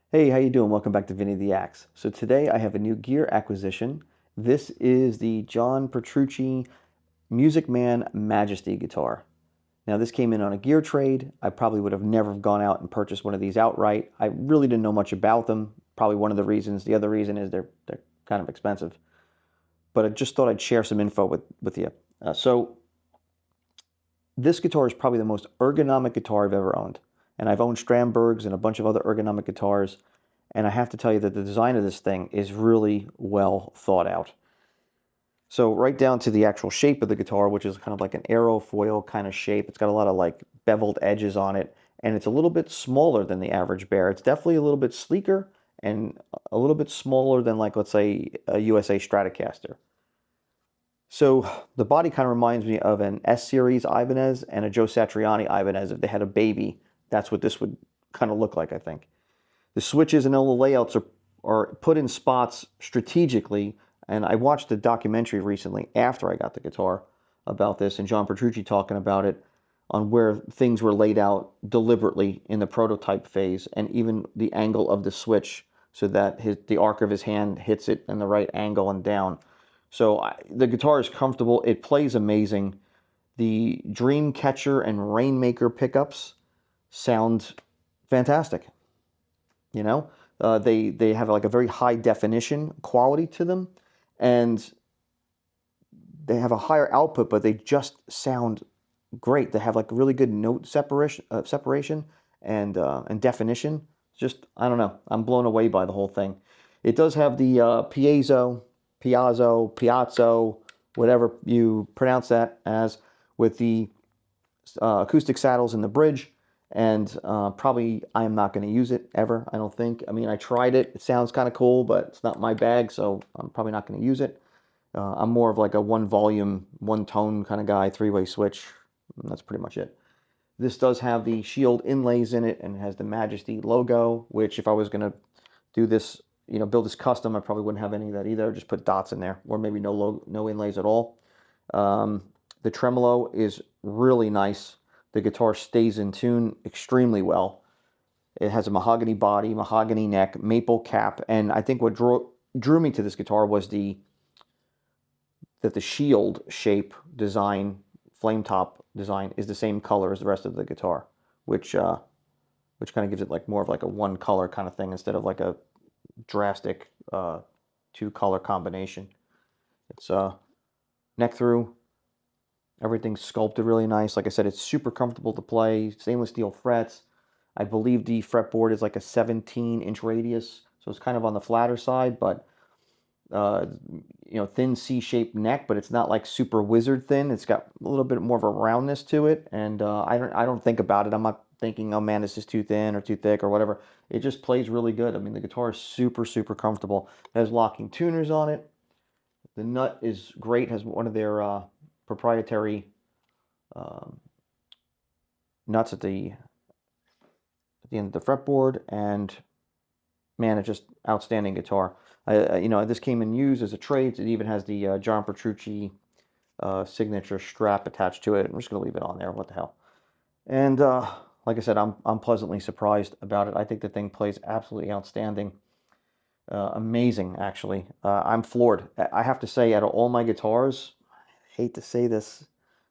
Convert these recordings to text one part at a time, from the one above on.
Hey, how you doing? Welcome back to Vinny the Axe. So today I have a new gear acquisition. This is the John Petrucci Music Man Majesty guitar. Now this came in on a gear trade. I probably would have never gone out and purchased one of these outright. I really didn't know much about them. Probably one of the reasons. The other reason is they're kind of expensive. But I just thought I'd share some info with you. So this guitar is probably the most ergonomic guitar I've ever owned. And I've owned Strandbergs and a bunch of other ergonomic guitars. And I have to tell you that the design of this thing is really well thought out. So right down to the actual shape of the guitar, which is kind of like an aerofoil kind of shape. It's got a lot of like beveled edges on it. And it's a little bit smaller than the average bear. It's definitely a little bit sleeker and a little bit smaller than, like, let's say, a USA Stratocaster. So the body kind of reminds me of an S-Series Ibanez and a Joe Satriani Ibanez. If they had a baby, that's what this would kind of look like, I think. The switches and all the layouts are put in spots strategically, and I watched a documentary recently after I got the guitar about this, and John Petrucci talking about it, on where things were laid out deliberately in the prototype phase, and even the angle of the switch so that the arc of his hand hits it in the right angle and down. So the guitar is comfortable. It plays amazing. The Dreamcatcher and Rainmaker pickups sound fantastic. You know, they have like a very high definition quality to them, and they have a higher output, but they just sound great. They have like really good note separation and definition. Just, I don't know. I'm blown away by the whole thing. It does have the piazzo, whatever you pronounce that as, with the acoustic saddles in the bridge. And probably I am not going to use it ever, I don't think. I mean, I tried it. It sounds kind of cool, but it's not my bag, so I'm probably not going to use it. I'm more of like a one volume, one tone kind of guy, three-way switch. And that's pretty much it. This does have the shield inlays in it, and it has the Majesty logo, which if I was going to do this, build this custom, I probably wouldn't have any of that either. Just put dots in there, or maybe no inlays at all. The tremolo is really nice. The guitar stays in tune extremely well. It has a mahogany body, mahogany neck, maple cap, and I think what drew me to this guitar was that the shield shape design, flame top design, is the same color as the rest of the guitar, which kind of gives it like more of like a one color kind of thing instead of like a drastic two color combination. It's neck through. Everything's sculpted really nice. Like I said, it's super comfortable to play. Stainless steel frets. I believe the fretboard is like a 17-inch radius, so it's kind of on the flatter side, but thin C-shaped neck, but it's not like super wizard thin. It's got a little bit more of a roundness to it, and I don't think about it. I'm not thinking, oh man, this is too thin or too thick or whatever. It just plays really good. I mean, the guitar is super, super comfortable. It has locking tuners on it. The nut is great. It has one of their proprietary nuts at the end of the fretboard, and man, it's just outstanding guitar. This came in used as a trade. It even has the John Petrucci signature strap attached to it. I'm just gonna leave it on there. What the hell? And like I said, I'm pleasantly surprised about it. I think the thing plays absolutely outstanding. Amazing, actually. I'm floored. I have to say, out of all my guitars, I hate to say this,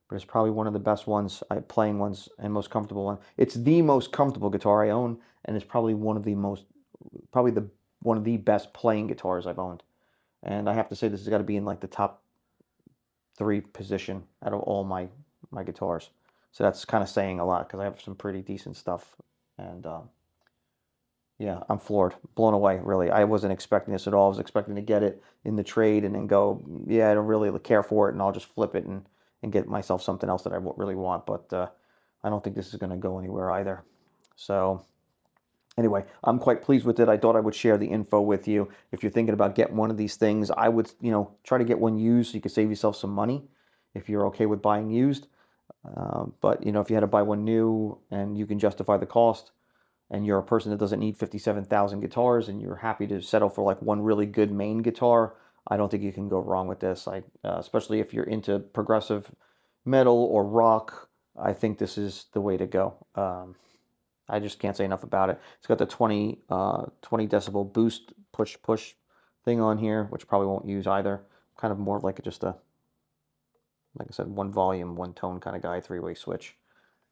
but it's probably one of the best ones, playing ones, and most comfortable one. It's the most comfortable guitar I own, and it's probably one of the best playing guitars I've owned. And I have to say, this has got to be in like the top 3 position out of all my guitars. So that's kind of saying a lot, because I have some pretty decent stuff. And yeah, I'm floored, blown away, really. I wasn't expecting this at all. I was expecting to get it in the trade and then go, yeah, I don't really care for it, and I'll just flip it and get myself something else that I really want. But I don't think this is going to go anywhere either. So anyway, I'm quite pleased with it. I thought I would share the info with you. If you're thinking about getting one of these things, I would, try to get one used so you could save yourself some money if you're okay with buying used. But, if you had to buy one new and you can justify the cost, and you're a person that doesn't need 57,000 guitars, and you're happy to settle for like one really good main guitar, I don't think you can go wrong with this. Especially if you're into progressive metal or rock, I think this is the way to go. I just can't say enough about it. It's got the 20 decibel boost push thing on here, which probably won't use either. Kind of more like just a, like I said, one volume, one tone kind of guy, three-way switch.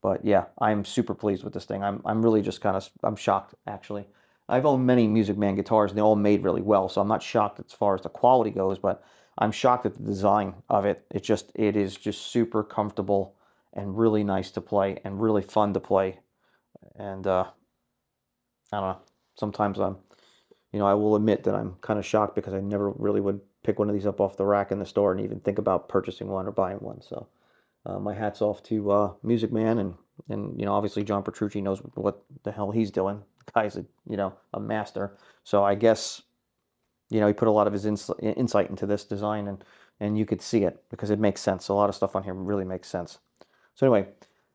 But yeah, I'm super pleased with this thing. I'm really just kind of, I'm shocked actually. I've owned many Music Man guitars and they all made really well, so I'm not shocked as far as the quality goes, but I'm shocked at the design of it. It is just super comfortable and really nice to play and really fun to play. And I don't know, sometimes I will admit that I'm kind of shocked because I never really would pick one of these up off the rack in the store and even think about purchasing one or buying one. So my hat's off to Music Man, and obviously John Petrucci knows what the hell he's doing. The guy's a master. So I guess he put a lot of his insight into this design, and you could see it because it makes sense. A lot of stuff on here really makes sense. So anyway,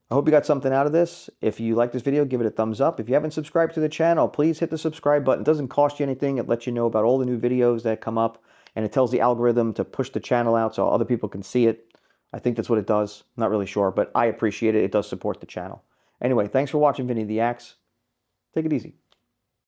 I hope you got something out of this. If you like this video, give it a thumbs up. If you haven't subscribed to the channel, please hit the subscribe button. It doesn't cost you anything. It lets you know about all the new videos that come up, and it tells the algorithm to push the channel out so other people can see it. I think that's what it does. Not really sure, but I appreciate it. It does support the channel. Anyway, thanks for watching Vinny the Axe. Take it easy.